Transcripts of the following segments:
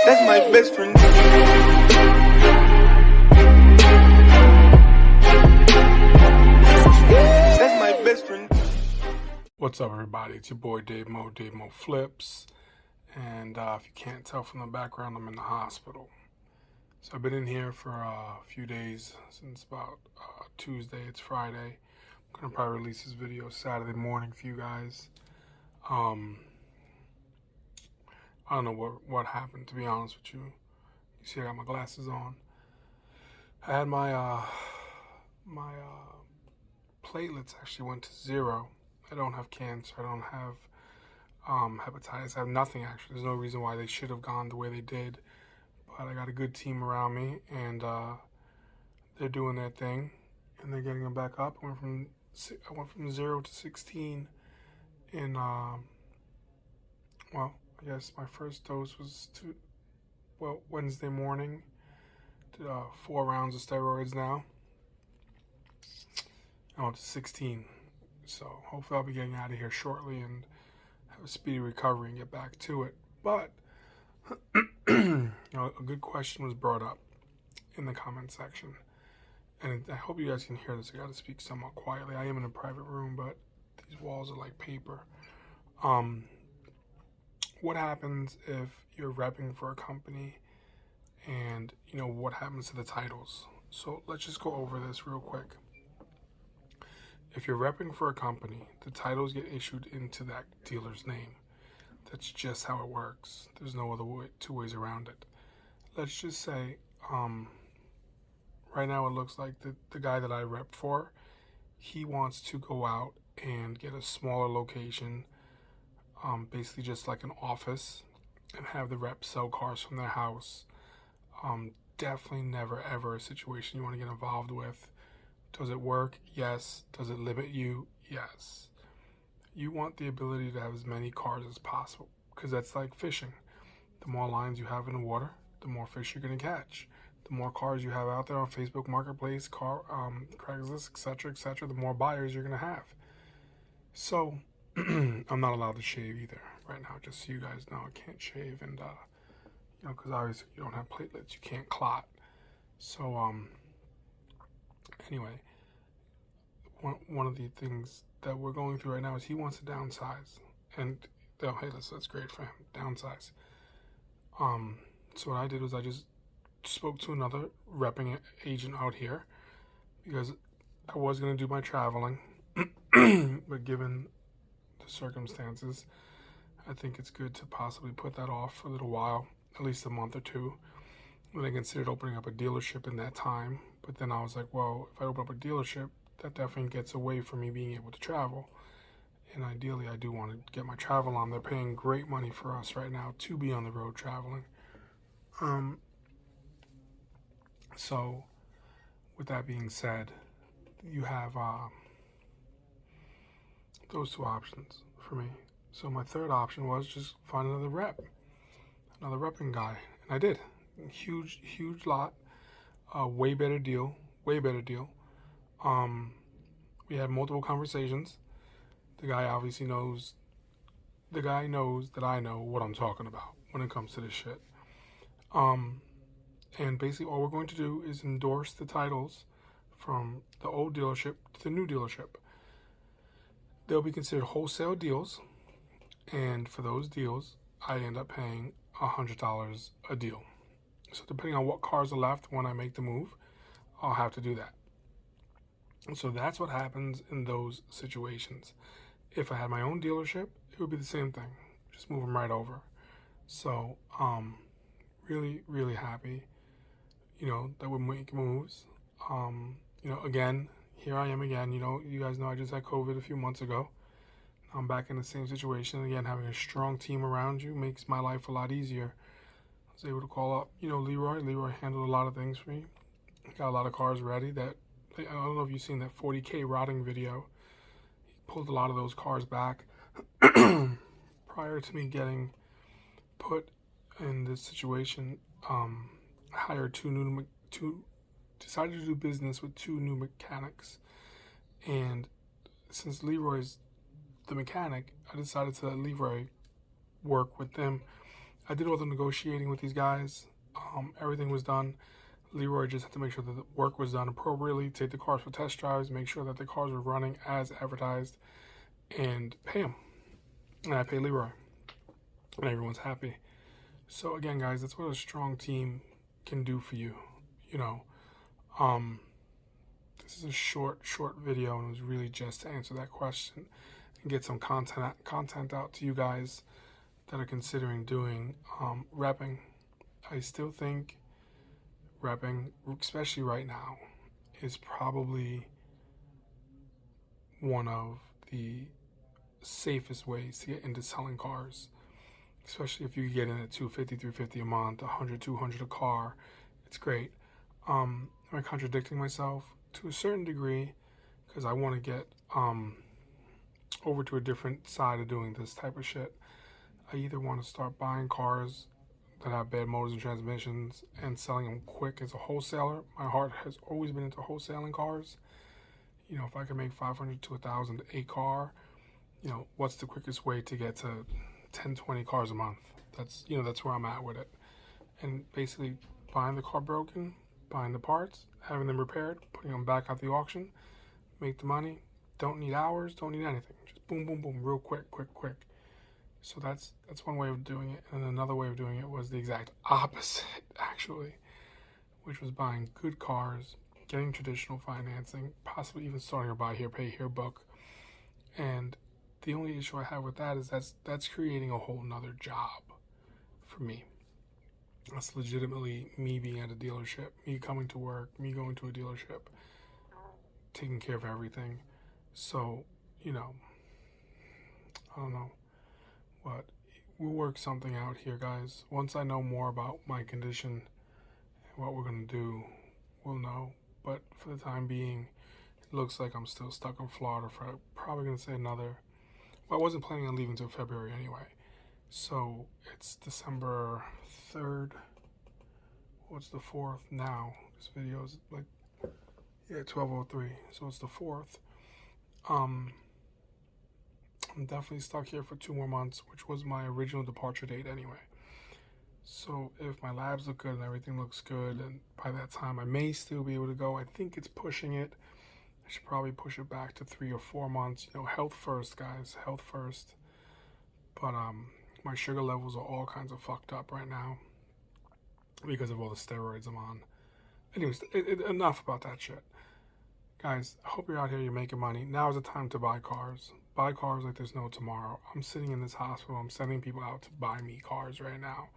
That's my best friend. That's my best friend. What's up, everybody? It's your boy Dave Mo Flips. And if you can't tell from the background, I'm in the hospital. So I've been in here for a few days, since about Tuesday. It's Friday. I'm gonna probably release this video Saturday morning for you guys. I don't know what happened, to be honest with you. You see I got my glasses on. I had my platelets actually went to 0. I don't have cancer. I don't have hepatitis. I have nothing, actually. There's no reason why they should have gone the way they did. But I got a good team around me, and they're doing their thing, and they're getting them back up. I went from 0 to 16 in, well, I guess my first dose was Wednesday morning. Did 4 rounds of steroids now. I'm up to 16. So hopefully I'll be getting out of here shortly and have a speedy recovery and get back to it. But a good question was brought up in the comment section, and I hope you guys can hear this. I got to speak somewhat quietly. I am in a private room, but these walls are like paper. What happens if you're repping for a company, and what happens to the titles? So let's just go over this real quick. If you're repping for a company, the titles get issued into that dealer's name. That's just how it works. There's no other two ways around it. Let's just say, right now it looks like the guy that I rep for, he wants to go out and get a smaller location, basically just like an office, and have the rep sell cars from their house. Definitely never ever a situation you want to get involved with. Does it work? Yes. Does it limit you? Yes. You want the ability to have as many cars as possible, because that's like fishing. The more lines you have in the water, the more fish you're going to catch. The more cars you have out there on Facebook Marketplace, Craigslist, etc., the more buyers you're going to have. So I'm not allowed to shave either right now, just so you guys know. I can't shave, and because obviously you don't have platelets, you can't clot. So anyway, one of the things that we're going through right now is he wants to downsize, and hey, that's great for him, downsize. So what I did was I just spoke to another repping agent out here, because I was going to do my traveling, but given the circumstances, I think it's good to possibly put that off for a little while, at least a month or two. And I considered opening up a dealership in that time, but then I was like, well, if I open up a dealership, that definitely gets away from me being able to travel. And ideally, I do want to get my travel on. They're paying great money for us right now to be on the road traveling. So with that being said, you have those two options for me. So my third option was just find another repping guy, and I did. Huge lot, way better deal. We had multiple conversations. The guy obviously knows. The guy knows that I know what I'm talking about when it comes to this shit. And basically all we're going to do is endorse the titles from the old dealership to the new dealership. They'll be considered wholesale deals, and for those deals, I end up paying $100 a deal. So depending on what cars are left when I make the move, I'll have to do that. So that's what happens in those situations. If I had my own dealership, it would be the same thing. Just move them right over. So, really happy, that we make moves. Again, here I am again. You guys know I just had COVID a few months ago. I'm back in the same situation. Again, having a strong team around you makes my life a lot easier. I was able to call up, Leroy. Leroy handled a lot of things for me. Got a lot of cars ready. I don't know if you've seen that 40K rotting video. He pulled a lot of those cars back. Prior to me getting put in this situation, I hired decided to do business with 2 new mechanics. And since Leroy's the mechanic, I decided to let Leroy work with them I did all the negotiating with these guys. Everything was done. Leroy just had to make sure that the work was done appropriately, take the cars for test drives, make sure that the cars were running as advertised, and pay them. And I pay Leroy. And everyone's happy. So again, guys, that's what a strong team can do for you. You know, this is a short video, and it was really just to answer that question and get some content out to you guys that are considering doing repping. I still think repping, especially right now, is probably one of the safest ways to get into selling cars, especially if you get in at $250, $350 a month, $100, $200 a car. It's great. Am I contradicting myself? To a certain degree, because I want to get over to a different side of doing this type of shit. I either want to start buying cars that have bad motors and transmissions and selling them quick as a wholesaler. My heart has always been into wholesaling cars. You know, if I can make $500 to $1,000 a car, you know, what's the quickest way to get to 10, 20 cars a month? That's, you know, that's where I'm at with it. And basically buying the car broken, buying the parts, having them repaired, putting them back at the auction, make the money. Don't need hours, don't need anything. Just boom, boom, boom, real quick. So that's one way of doing it. And another way of doing it was the exact opposite, actually, which was buying good cars, getting traditional financing, possibly even starting a buy here, pay here book. And the only issue I have with that is that's creating a whole nother job for me. That's legitimately me being at a dealership, me coming to work, me going to a dealership, taking care of everything. So, you know, I don't know. But we'll work something out here, guys. Once I know more about my condition and what we're going to do, we'll know. But for the time being, it looks like I'm still stuck in Florida for probably going to say another... Well, I wasn't planning on leaving until February anyway. So it's December 3rd. What's the 4th now? This video is like, yeah, 12:03. So it's the 4th. I'm definitely stuck here for 2 more months, which was my original departure date anyway. So if my labs look good and everything looks good, and by that time I may still be able to go. I think it's pushing it. I should probably push it back to 3 or 4 months. You know, health first, guys. Health first. But my sugar levels are all kinds of fucked up right now because of all the steroids I'm on. Anyways, enough about that shit. Guys, I hope you're out here, you're making money. Now is the time to buy cars. Buy cars like there's no tomorrow. I'm sitting in this hospital. I'm sending people out to buy me cars right now.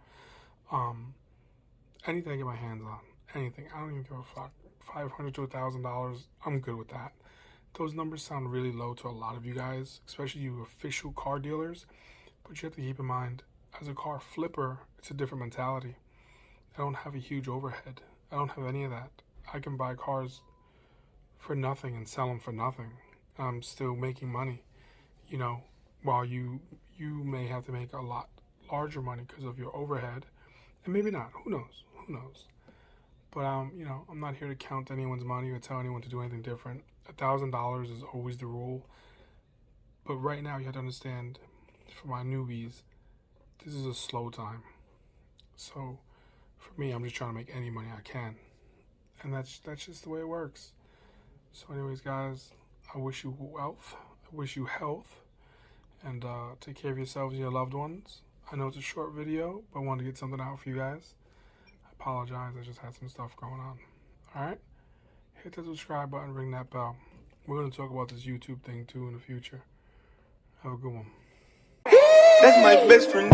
Anything I get my hands on. Anything. I don't even give a fuck. $500 to $1,000. I'm good with that. Those numbers sound really low to a lot of you guys, especially you official car dealers. But you have to keep in mind, as a car flipper, it's a different mentality. I don't have a huge overhead. I don't have any of that. I can buy cars for nothing and sell them for nothing. I'm still making money. You know, while you may have to make a lot larger money because of your overhead, and maybe not. Who knows? But you know, I'm not here to count anyone's money or tell anyone to do anything different. $1,000 is always the rule. But right now, you have to understand, for my newbies, this is a slow time. So for me, I'm just trying to make any money I can, and that's just the way it works. So anyways, guys, I wish you wealth. I wish you health, and take care of yourselves and your loved ones. I know it's a short video, but I wanted to get something out for you guys. I apologize, I just had some stuff going on. Alright? Hit the subscribe button, ring that bell. We're going to talk about this YouTube thing too in the future. Have a good one. That's my best friend.